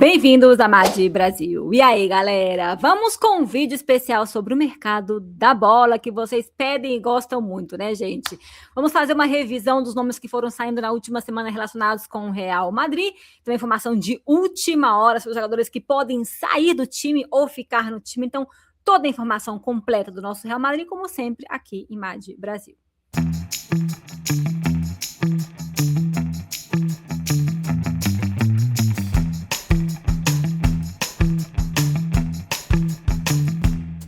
Bem-vindos a Madi Brasil. E aí, galera? Vamos com um vídeo especial sobre o mercado da bola que vocês pedem e gostam muito, né, gente? Vamos fazer uma revisão dos nomes que foram saindo na última semana relacionados com o Real Madrid. Então, informação de última hora sobre os jogadores que podem sair do time ou ficar no time. Então, toda a informação completa do nosso Real Madrid, como sempre, aqui em Madi Brasil.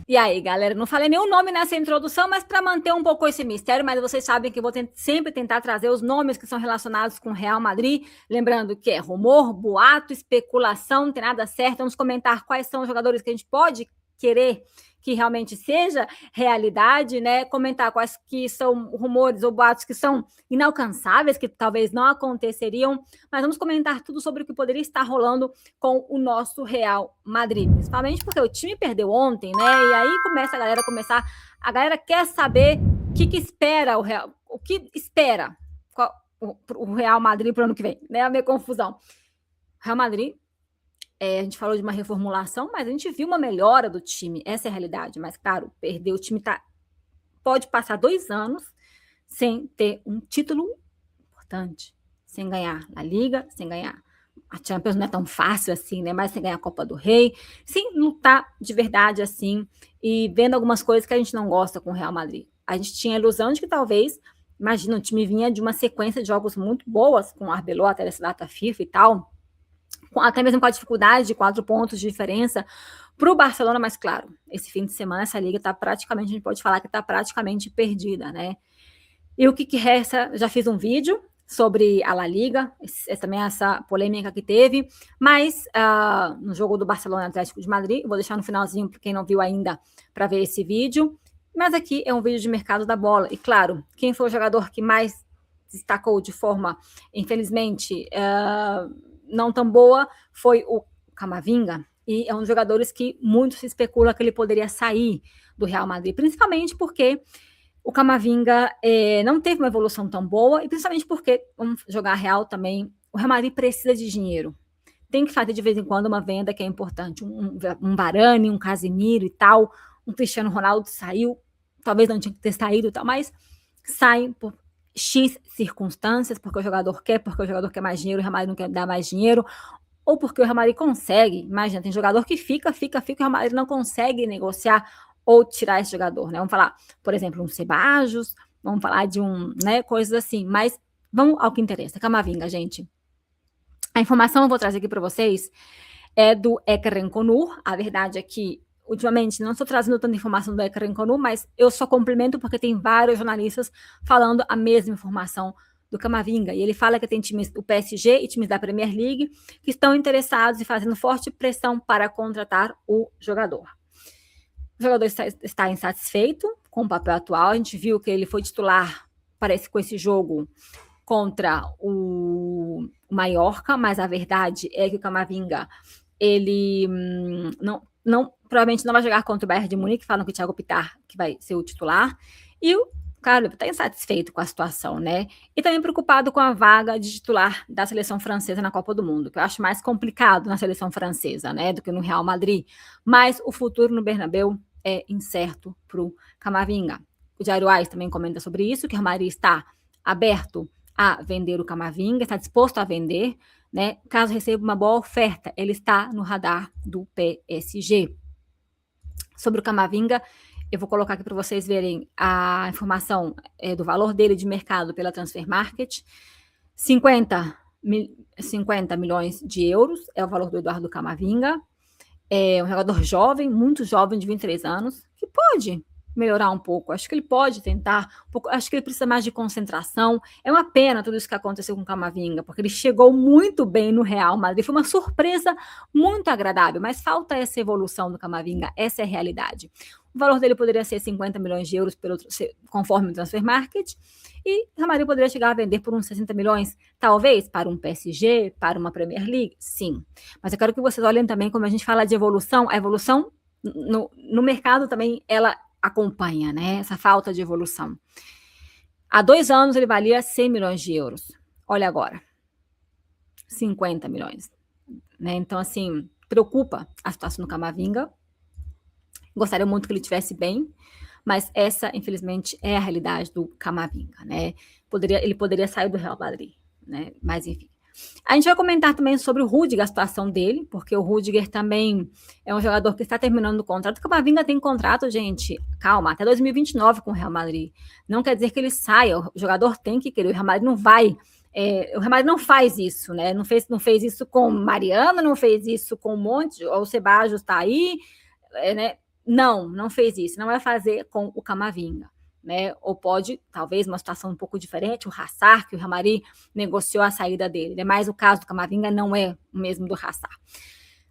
E aí, galera, não falei nenhum nome nessa introdução, mas para manter um pouco esse mistério, mas vocês sabem que eu vou sempre tentar trazer os nomes que são relacionados com o Real Madrid, lembrando que é rumor, boato, especulação, não tem nada certo. Vamos comentar quais são os jogadores que a gente pode querer que realmente seja realidade, né? Comentar quais que são rumores ou boatos que são inalcançáveis, que talvez não aconteceriam, mas vamos comentar tudo sobre o que poderia estar rolando com o nosso Real Madrid, principalmente porque o time perdeu ontem, né? E aí começa a galera quer saber o que espera o que espera o Real Madrid para o ano que vem, né? A minha confusão. O Real Madrid, a gente falou de uma reformulação, mas a gente viu uma melhora do time, essa é a realidade. Mas, claro, perder o time pode passar 2 anos sem ter um título importante, sem ganhar a Liga, sem ganhar a Champions, não é tão fácil assim, né? Mas sem ganhar a Copa do Rei, sem lutar de verdade assim, e vendo algumas coisas que a gente não gosta com o Real Madrid. A gente tinha a ilusão de que talvez, imagina, o time vinha de uma sequência de jogos muito boas com o Arbeloa até essa data FIFA e tal, até mesmo com a dificuldade de 4 pontos de diferença para o Barcelona, mas claro, esse fim de semana essa liga está praticamente, a gente pode falar que está praticamente perdida, né? E o que resta, já fiz um vídeo sobre a La Liga, também essa polêmica que teve, mas no jogo do Barcelona Atlético de Madrid, vou deixar no finalzinho para quem não viu ainda para ver esse vídeo, mas aqui é um vídeo de mercado da bola, e claro, quem foi o jogador que mais destacou de forma, infelizmente, não tão boa, foi o Camavinga, e é um dos jogadores que muito se especula que ele poderia sair do Real Madrid, principalmente porque o Camavinga não teve uma evolução tão boa, e principalmente porque, vamos jogar real também, o Real Madrid precisa de dinheiro. Tem que fazer de vez em quando uma venda que é importante, um Varane, um Casemiro e tal, um Cristiano Ronaldo saiu, talvez não tinha que ter saído e tal, mas saem por X circunstâncias, porque o jogador quer mais dinheiro, o Real Madrid não quer dar mais dinheiro, ou porque o Real Madrid consegue, imagina, tem jogador que fica, o Real Madrid não consegue negociar ou tirar esse jogador, né? Vamos falar, por exemplo, um Ceballos, vamos falar de coisas assim, mas vamos ao que interessa. Camavinga, gente. A informação eu vou trazer aqui para vocês é do Ekeren Konur. A verdade é que ultimamente não estou trazendo tanta informação do Ekeren Konur, mas eu só complemento porque tem vários jornalistas falando a mesma informação do Camavinga, e ele fala que tem times do PSG e times da Premier League que estão interessados e fazendo forte pressão para contratar o jogador. O jogador está insatisfeito com o papel atual, a gente viu que ele foi titular, parece, com esse jogo contra o Mallorca, mas a verdade é que o Camavinga, ele provavelmente não vai jogar contra o Bayern de Munique, falam que o Thiago Pittar que vai ser o titular, e o cara está insatisfeito com a situação, né? E também preocupado com a vaga de titular da seleção francesa na Copa do Mundo, que eu acho mais complicado na seleção francesa, né, do que no Real Madrid. Mas o futuro no Bernabéu é incerto para o Camavinga. O Diário AS também comenta sobre isso, que o Real Madrid está aberto a vender o Camavinga, está disposto a vender, né? Caso receba uma boa oferta, ele está no radar do PSG. Sobre o Camavinga, eu vou colocar aqui para vocês verem a informação do valor dele de mercado pela Transfer Market. 50 milhões de euros é o valor do Eduardo Camavinga. É um jogador jovem, muito jovem, de 23 anos, que pode melhorar um pouco. Acho que ele pode tentar, acho que ele precisa mais de concentração. É uma pena tudo isso que aconteceu com o Camavinga, porque ele chegou muito bem no Real Madrid, foi uma surpresa muito agradável, mas falta essa evolução do Camavinga, essa é a realidade. O valor dele poderia ser 50 milhões de euros conforme o Transfer Market, e o Real Madrid poderia chegar a vender por uns 60 milhões, talvez, para um PSG, para uma Premier League, sim. Mas eu quero que vocês olhem também, como a gente fala de evolução, a evolução no mercado também, ela acompanha, né, essa falta de evolução. Há 2 anos ele valia 100 milhões de euros. Olha agora, 50 milhões. né? Então, assim, preocupa a situação do Camavinga. Gostaria muito que ele estivesse bem, mas essa, infelizmente, é a realidade do Camavinga, né? Ele poderia sair do Real Madrid, né? Mas, enfim. A gente vai comentar também sobre o Rudiger, a situação dele, porque o Rudiger também é um jogador que está terminando o contrato. O Camavinga tem contrato, gente, calma, até 2029 com o Real Madrid. Não quer dizer que ele saia, o jogador tem que querer, o Real Madrid não vai. O Real Madrid não faz isso, né? Não fez isso com Mariano, não fez isso com um monte, o Ceballos está aí, né? Não fez isso, não vai fazer com o Camavinga, né? Ou pode, talvez, uma situação um pouco diferente, o Hazard, que o Real Madrid negociou a saída dele, né? Mas o caso do Camavinga não é o mesmo do Hazard.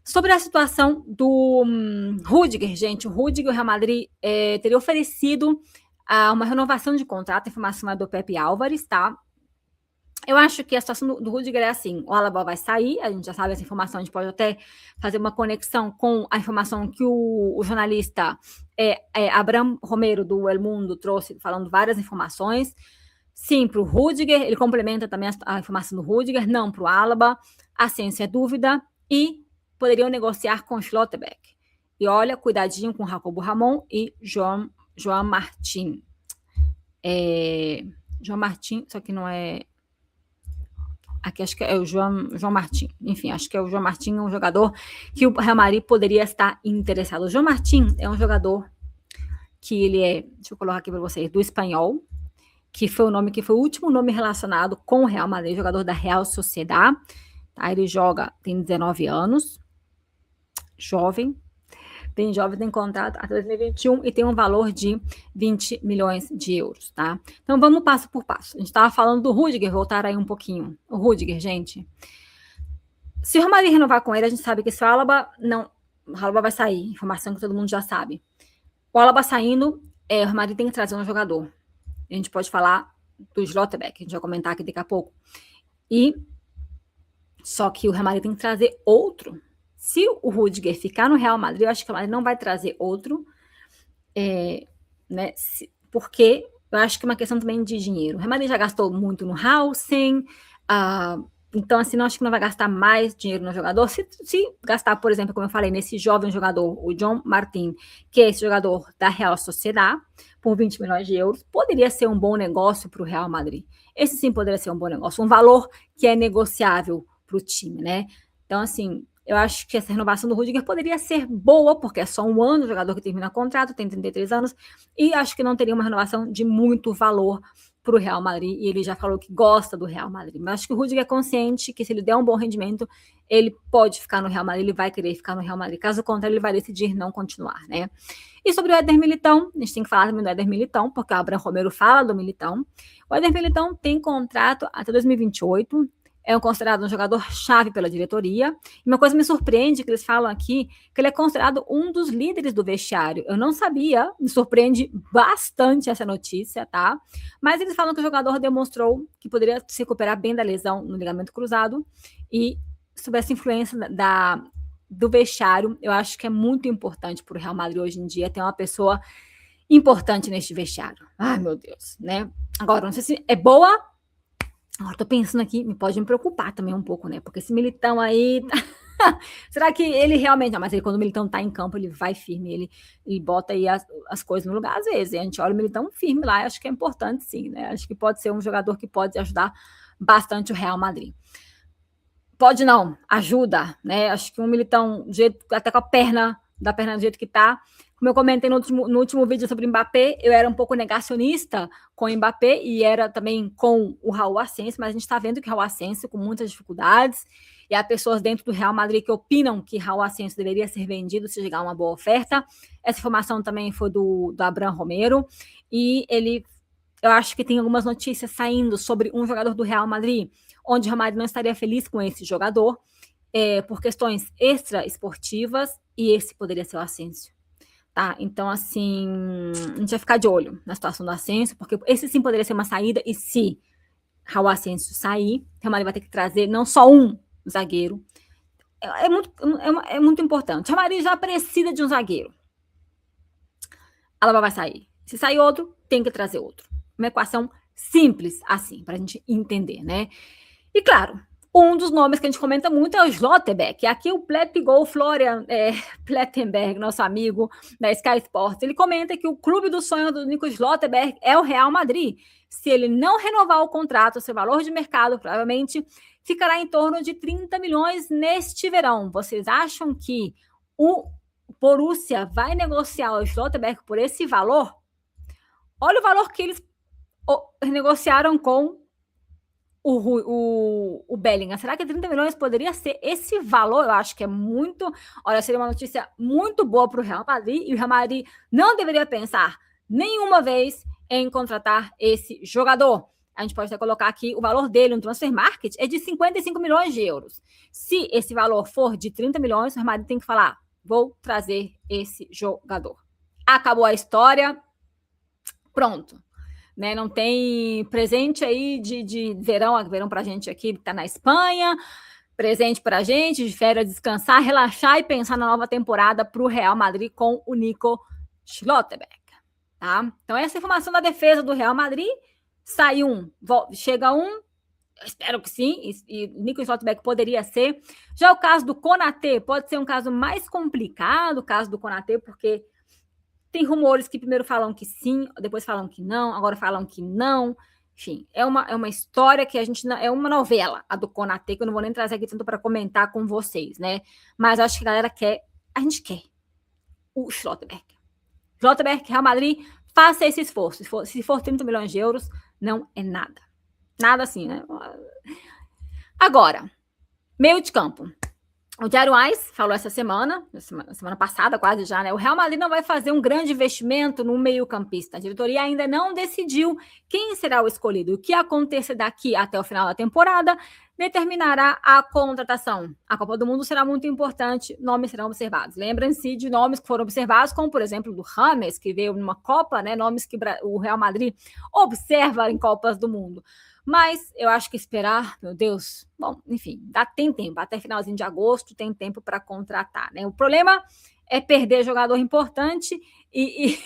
Sobre a situação do Rudiger, gente, o Rudiger, o Real Madrid teria oferecido uma renovação de contrato, a informação é do Pepe Álvares, tá? Eu acho que a situação do Rudiger é assim, o Alaba vai sair, a gente já sabe essa informação, a gente pode até fazer uma conexão com a informação que o jornalista Abraham Romero, do El Mundo, trouxe, falando várias informações. Sim, para o Rudiger, ele complementa também a informação do Rudiger, não para o Alaba, a ciência é dúvida, e poderiam negociar com o Schlotterbeck. E olha, cuidadinho com Jacobo Ramon e João Martin. João Martin, só que não é... Aqui acho que é o João Martin. Enfim, acho que é o João Martin, um jogador que o Real Madrid poderia estar interessado. O João Martin é um jogador que ele é, deixa eu colocar aqui para vocês, do Espanhol, que foi o último nome relacionado com o Real Madrid, jogador da Real Sociedad. Tá? Ele tem 19 anos, jovem, tem contrato até 2021 e tem um valor de 20 milhões de euros, tá? Então vamos passo por passo. A gente estava falando do Rudiger, voltar aí um pouquinho. O Rudiger, gente, se o Real Madrid renovar com ele, a gente sabe que se o Alaba vai sair, informação que todo mundo já sabe. O Alaba saindo, o Real Madrid tem que trazer um jogador. A gente pode falar do Schlotterbeck, a gente vai comentar aqui daqui a pouco. Só que o Real Madrid tem que trazer outro. Se o Rudiger ficar no Real Madrid, eu acho que o Real Madrid não vai trazer outro, né? Porque eu acho que é uma questão também de dinheiro. O Real Madrid já gastou muito no Haaland, então, assim, não acho que não vai gastar mais dinheiro no jogador. Se gastar, por exemplo, como eu falei, nesse jovem jogador, o João Martin, que é esse jogador da Real Sociedad, por 20 milhões de euros, poderia ser um bom negócio para o Real Madrid. Esse sim poderia ser um bom negócio, um valor que é negociável para o time, né? Então, assim, eu acho que essa renovação do Rudiger poderia ser boa, porque é só um ano, o jogador que termina o contrato, tem 33 anos, e acho que não teria uma renovação de muito valor para o Real Madrid, e ele já falou que gosta do Real Madrid. Mas acho que o Rudiger é consciente que se ele der um bom rendimento, ele pode ficar no Real Madrid, ele vai querer ficar no Real Madrid. Caso contrário, ele vai decidir não continuar, né? E sobre o Éder Militão, a gente tem que falar também do Éder Militão, porque o Abraham Romero fala do Militão. O Éder Militão tem contrato até 2028, é considerado um jogador-chave pela diretoria. E uma coisa me surpreende, que eles falam aqui, que ele é considerado um dos líderes do vestiário. Eu não sabia, me surpreende bastante essa notícia, tá? Mas eles falam que o jogador demonstrou que poderia se recuperar bem da lesão no ligamento cruzado. E sobre essa influência do vestiário, eu acho que é muito importante para o Real Madrid hoje em dia ter uma pessoa importante neste vestiário. Ai, meu Deus, né? Agora, não sei se é boa. Agora, tô pensando aqui, pode me preocupar também um pouco, né? Porque esse Militão aí... Será que ele realmente... Não, mas quando o Militão tá em campo, ele vai firme, ele bota aí as coisas no lugar, às vezes. A gente olha o Militão firme lá, acho que é importante sim, né? Acho que pode ser um jogador que pode ajudar bastante o Real Madrid. Pode não, ajuda, né? Acho que um Militão, até com a perna do jeito que tá... Como eu comentei no último vídeo sobre o Mbappé, eu era um pouco negacionista com o Mbappé e era também com o Raul Asensio, mas a gente está vendo que o Raul Asensio, com muitas dificuldades, e há pessoas dentro do Real Madrid que opinam que Raul Asensio deveria ser vendido se chegar uma boa oferta. Essa informação também foi do Abraham Romero, e eu acho que tem algumas notícias saindo sobre um jogador do Real Madrid, onde o Real Madrid não estaria feliz com esse jogador, por questões extra-esportivas, e esse poderia ser o Asensio. Tá, então assim, a gente vai ficar de olho na situação do Asensio, porque esse sim poderia ser uma saída, e se Raul Asensio sair, o Real Madrid vai ter que trazer não só um zagueiro, é muito importante. O Real Madrid já precisa de um zagueiro. Alaba vai sair. Se sair outro, tem que trazer outro. Uma equação simples assim, pra gente entender, né? E claro, Um dos nomes que a gente comenta muito é o Schlotterbeck. Aqui o Pletgol Florian Plettenberg, nosso amigo da Sky Sports, ele comenta que o clube do sonho do Nico Schlotterbeck é o Real Madrid. Se ele não renovar o contrato, seu valor de mercado provavelmente ficará em torno de 30 milhões neste verão. Vocês acham que o Borussia vai negociar o Schlotterbeck por esse valor? Olha o valor que eles negociaram com o Bellingham. Será que 30 milhões poderia ser esse valor? Eu acho que é muito. Olha, seria uma notícia muito boa para o Real Madrid. E o Real Madrid não deveria pensar nenhuma vez em contratar esse jogador. A gente pode até colocar aqui o valor dele no Transfer Market é de 55 milhões de euros. Se esse valor for de 30 milhões, o Real Madrid tem que falar: vou trazer esse jogador. Acabou a história. Pronto. Né, não tem presente aí de verão para a gente aqui que está na Espanha, presente para a gente de férias, descansar, relaxar e pensar na nova temporada para o Real Madrid com o Nico Schlotterbeck. Tá? Então, essa informação da defesa do Real Madrid, sai um, chega um, eu espero que sim, e Nico Schlotterbeck poderia ser. Já o caso do Konaté pode ser um caso mais complicado, o caso do Konaté, porque tem rumores que primeiro falam que sim, depois falam que não, agora falam que não. Enfim, é uma história que a gente não, é uma novela, a do Konaté, que eu não vou nem trazer aqui tanto para comentar com vocês, né? Mas acho que a galera quer, a gente quer o Schlotterbeck. Schlotterbeck, Real Madrid, faça esse esforço. Se for 30 milhões de euros, não é nada. Nada assim, né? Agora, meio de campo. O Diário AS falou essa semana passada quase já, né? O Real Madrid não vai fazer um grande investimento no meio-campista. A diretoria ainda não decidiu quem será o escolhido. O que acontecer daqui até o final da temporada determinará a contratação. A Copa do Mundo será muito importante, nomes serão observados. Lembrem-se de nomes que foram observados, como, por exemplo, do James, que veio numa Copa, né? Nomes que o Real Madrid observa em Copas do Mundo. Mas eu acho que esperar, meu Deus, bom, enfim, tem tempo, até finalzinho de agosto tem tempo para contratar, né? O problema é perder jogador importante e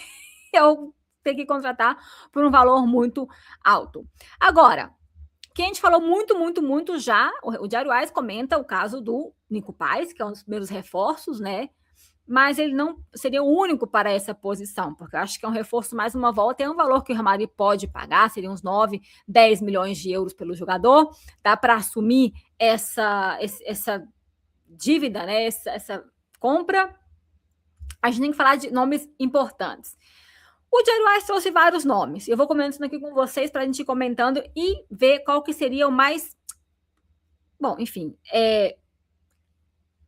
eu ter que contratar por um valor muito alto. Agora, quem a gente falou muito já, o Diário AS comenta o caso do Nico Paz, que é um dos primeiros reforços, né? Mas ele não seria o único para essa posição, porque eu acho que é um reforço mais uma volta, é um valor que o Real Madrid pode pagar, seriam uns 9, 10 milhões de euros pelo jogador, dá para assumir essa dívida, né, essa compra. A gente tem que falar de nomes importantes. O Diário AS trouxe vários nomes, eu vou comentando aqui com vocês para a gente ir comentando e ver qual que seria o mais... Bom, enfim,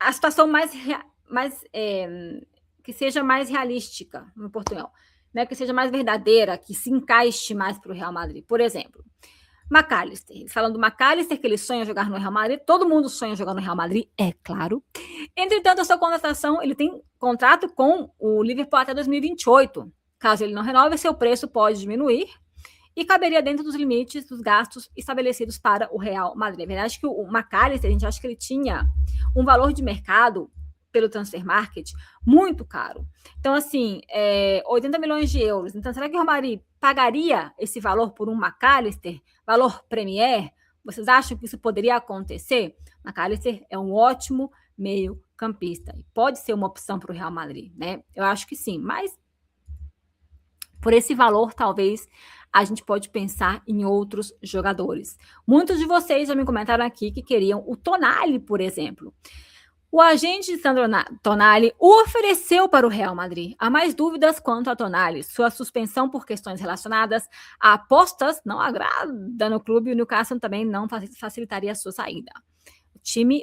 a situação que seja mais realística no Portugal, né? Que seja mais verdadeira, que se encaixe mais para o Real Madrid. Por exemplo, McAllister. Falando do McAllister, que ele sonha jogar no Real Madrid, todo mundo sonha jogar no Real Madrid, é claro. Entretanto, a sua contratação, ele tem contrato com o Liverpool até 2028. Caso ele não renove, seu preço pode diminuir e caberia dentro dos limites dos gastos estabelecidos para o Real Madrid. É verdade que o McAllister, a gente acha que ele tinha um valor de mercado pelo Transfer Market muito caro. Então, assim, 80 milhões de euros. Então, será que o Real Madrid pagaria esse valor por um McAllister, valor Premier? Vocês acham que isso poderia acontecer? McAllister é um ótimo meio-campista e pode ser uma opção para o Real Madrid, né? Eu acho que sim, mas por esse valor, talvez a gente pode pensar em outros jogadores. Muitos de vocês já me comentaram aqui que queriam o Tonali, por exemplo. O agente de Sandro Tonali o ofereceu para o Real Madrid. Há mais dúvidas quanto a Tonali. Sua suspensão por questões relacionadas a apostas não agrada no clube e o Newcastle também não facilitaria a sua saída.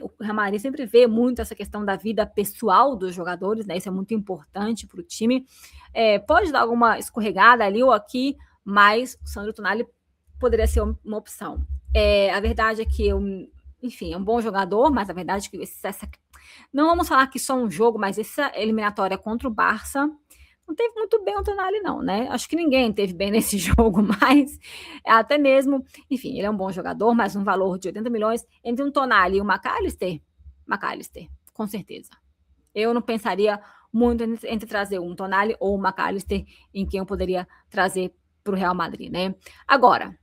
O Real Madrid sempre vê muito essa questão da vida pessoal dos jogadores, né? Isso é muito importante para o time. Pode dar alguma escorregada ali ou aqui, mas o Sandro Tonali poderia ser uma opção. A verdade é que enfim, é um bom jogador, mas a verdade é que não vamos falar que só um jogo, mas essa eliminatória contra o Barça não teve muito bem o Tonali, não, né? Acho que ninguém teve bem nesse jogo, mas até mesmo, enfim, ele é um bom jogador, mas um valor de 80 milhões entre um Tonali e um McAllister, com certeza. Eu não pensaria muito entre trazer um Tonali ou um McAllister em quem eu poderia trazer para o Real Madrid, né? Agora,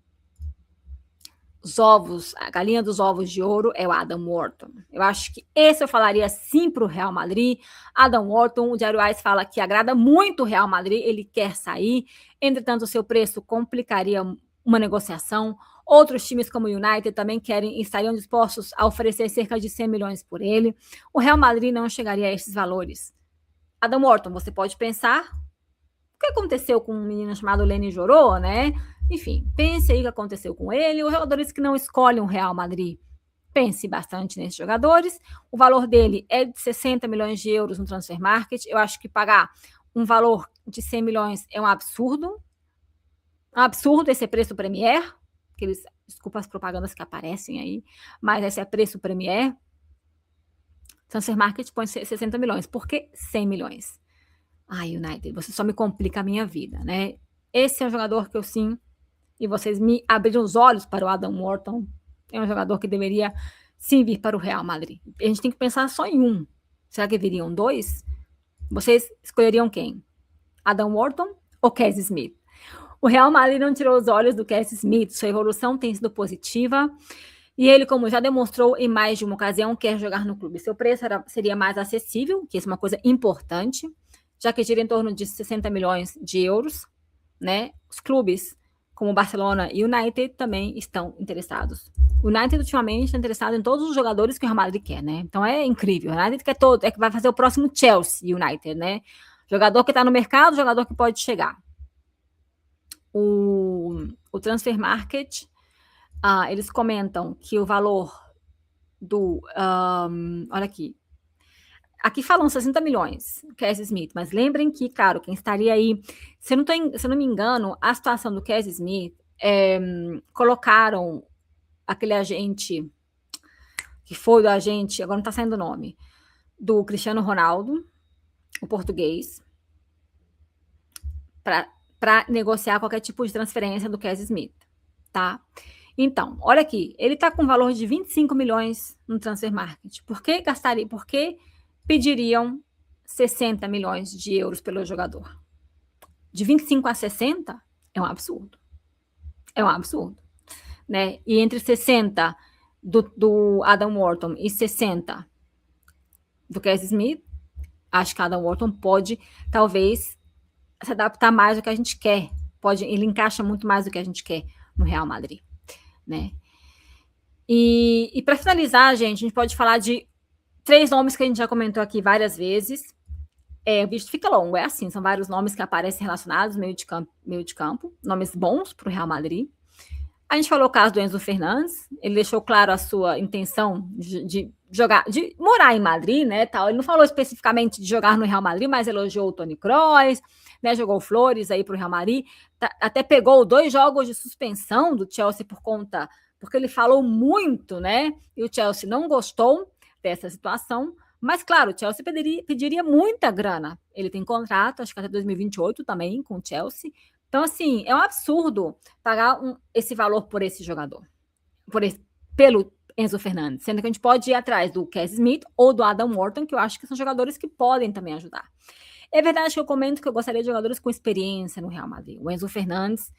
a galinha dos ovos de ouro é o Adam Wharton. Eu acho que esse eu falaria sim para o Real Madrid. Adam Wharton, o Diário AS fala que agrada muito o Real Madrid, ele quer sair, entretanto o seu preço complicaria uma negociação. Outros times como o United também querem e estariam dispostos a oferecer cerca de 100 milhões por ele. O Real Madrid não chegaria a esses valores. Adam Wharton, você pode pensar o que aconteceu com um menino chamado Lenny Jorô, né? Enfim, pense aí o que aconteceu com ele. Os jogadores que não escolhem o Real Madrid, pense bastante nesses jogadores. O valor dele é de 60 milhões de euros no Transfer Market. Eu acho que pagar um valor de 100 milhões é um absurdo. Um absurdo esse é preço Premier. Desculpa as propagandas que aparecem aí, mas esse é preço Premier. Transfer Market põe 60 milhões. Por que 100 milhões? Ai, United, você só me complica a minha vida, né? Esse é um jogador que eu sim, e vocês me abriram os olhos para o Adam Wharton. É um jogador que deveria sim vir para o Real Madrid. A gente tem que pensar só em um. Será que viriam dois? Vocês escolheriam quem? Adam Wharton ou Casey Smith? O Real Madrid não tirou os olhos do Casey Smith. Sua evolução tem sido positiva. E ele, como já demonstrou em mais de uma ocasião, quer jogar no clube. Seu preço seria mais acessível, que isso é uma coisa importante, já que gira em torno de 60 milhões de euros, né? Os clubes como o Barcelona e o United também estão interessados. O United ultimamente está interessado em todos os jogadores que o Real Madrid quer, né? Então é incrível. O United quer todo, é que vai fazer o próximo Chelsea United, né? Jogador que está no mercado, jogador que pode chegar. O Transfer Market, eles comentam que o valor olha aqui. Aqui falam 60 milhões, Casey Smith, mas lembrem que, claro, quem estaria aí, se eu não me engano, a situação do Casey Smith, colocaram aquele agente, que foi do agente, agora não está saindo o nome, do Cristiano Ronaldo, o português, para negociar qualquer tipo de transferência do Casey Smith, tá? Então, olha aqui, ele está com um valor de 25 milhões no Transfer Market. Por que pediriam 60 milhões de euros pelo jogador? De 25 a 60 é um absurdo. É um absurdo, né? E entre 60 do Adam Wharton e 60 do Casey Smith, acho que Adam Wharton pode, talvez, se adaptar mais ao que a gente quer. Ele encaixa muito mais do que a gente quer no Real Madrid, né? E para finalizar, gente, a gente pode falar de 3 nomes que a gente já comentou aqui várias vezes. O vídeo fica longo, é assim, são vários nomes que aparecem relacionados, meio de campo, nomes bons para o Real Madrid. A gente falou o caso do Enzo Fernandes, ele deixou claro a sua intenção de jogar, de morar em Madrid, né, tal. Ele não falou especificamente de jogar no Real Madrid, mas elogiou o Toni Kroos, né, jogou flores aí para o Real Madrid, até pegou 2 jogos de suspensão do Chelsea porque ele falou muito, né, e o Chelsea não gostou dessa situação. Mas, claro, o Chelsea pediria muita grana. Ele tem contrato, acho que até 2028 também, com o Chelsea. Então, assim, é um absurdo pagar esse valor por esse jogador, pelo Enzo Fernandes, sendo que a gente pode ir atrás do Casey Smith ou do Adam Wharton, que eu acho que são jogadores que podem também ajudar. É verdade que eu comento que eu gostaria de jogadores com experiência no Real Madrid. O Enzo Fernandes,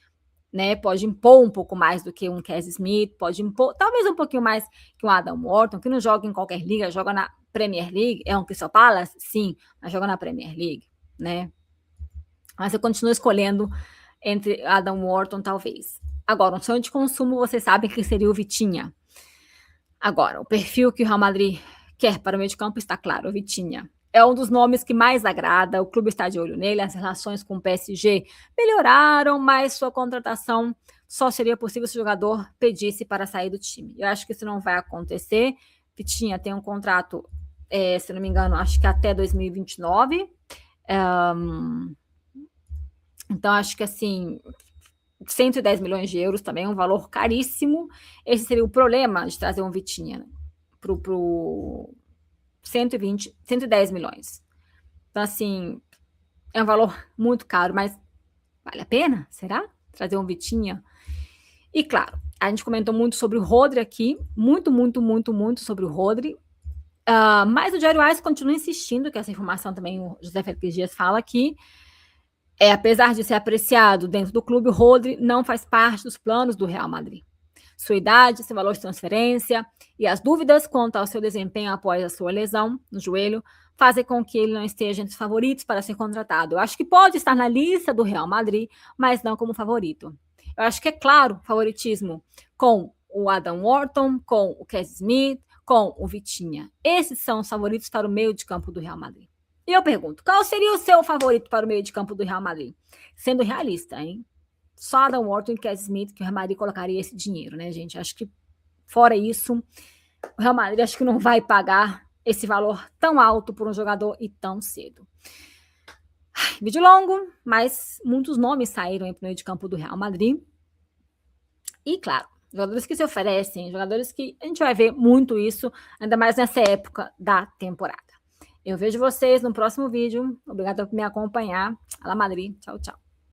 né, pode impor um pouco mais do que um Casey Smith, pode impor talvez um pouquinho mais que um Adam Wharton, que não joga em qualquer liga, joga na Premier League. É um Crystal Palace? Sim, mas joga na Premier League, né? Mas eu continuo escolhendo entre Adam Wharton, talvez. Agora, um sonho de consumo, vocês sabem que seria o Vitinha. Agora, o perfil que o Real Madrid quer para o meio de campo está claro, o Vitinha. É um dos nomes que mais agrada, o clube está de olho nele, as relações com o PSG melhoraram, mas sua contratação só seria possível se o jogador pedisse para sair do time. Eu acho que isso não vai acontecer. Vitinha tem um contrato, se não me engano, acho que até 2029. Então, acho que assim, 110 milhões de euros também é um valor caríssimo. Esse seria o problema de trazer um Vitinha para o 110 milhões. Então, assim, é um valor muito caro, mas vale a pena? Será? Trazer um Vitinha? E, claro, a gente comentou muito sobre o Rodri aqui, muito sobre o Rodri, mas o Diário AS continua insistindo, que essa informação também o José Félix Dias fala aqui, apesar de ser apreciado dentro do clube, o Rodri não faz parte dos planos do Real Madrid. sua idade, seu valor de transferência e as dúvidas quanto ao seu desempenho após a sua lesão no joelho fazem com que ele não esteja entre os favoritos para ser contratado. Eu acho que pode estar na lista do Real Madrid, mas não como favorito. Eu acho que é claro favoritismo com o Adam Wharton, com o Casey Smith, com o Vitinha. Esses são os favoritos para o meio de campo do Real Madrid. E eu pergunto, qual seria o seu favorito para o meio de campo do Real Madrid? Sendo realista, hein? Só Adam Wharton e Casey Smith que o Real Madrid colocaria esse dinheiro, né, gente? Acho que, fora isso, o Real Madrid acho que não vai pagar esse valor tão alto por um jogador e tão cedo. Vídeo longo, mas muitos nomes saíram para o meio de campo do Real Madrid. E, claro, jogadores que se oferecem, jogadores que a gente vai ver muito isso, ainda mais nessa época da temporada. Eu vejo vocês no próximo vídeo. Obrigada por me acompanhar. Alá Madrid. Tchau, tchau.